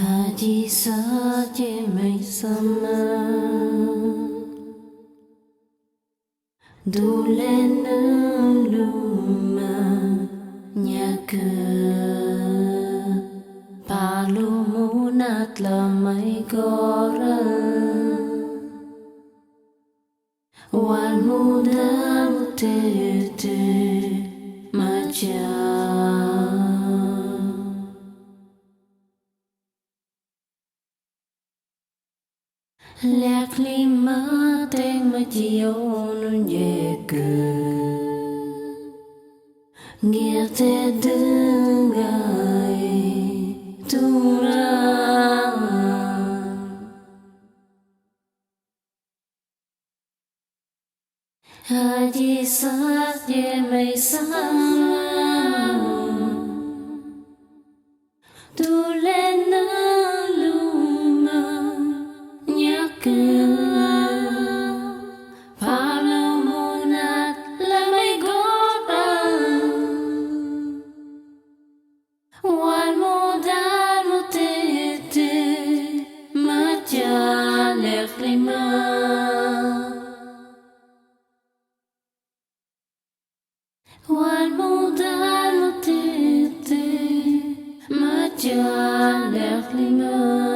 Agsila sama dulenum luma nyaka palumunat lamay koral wan muda mutete maja Lek lima teng majion yeke Ngirte dengai turang Agsila sama dulenum luma nyaka palumunat lamay gorang wan mudan mutete majalek lima wan mudan mutete majalek lima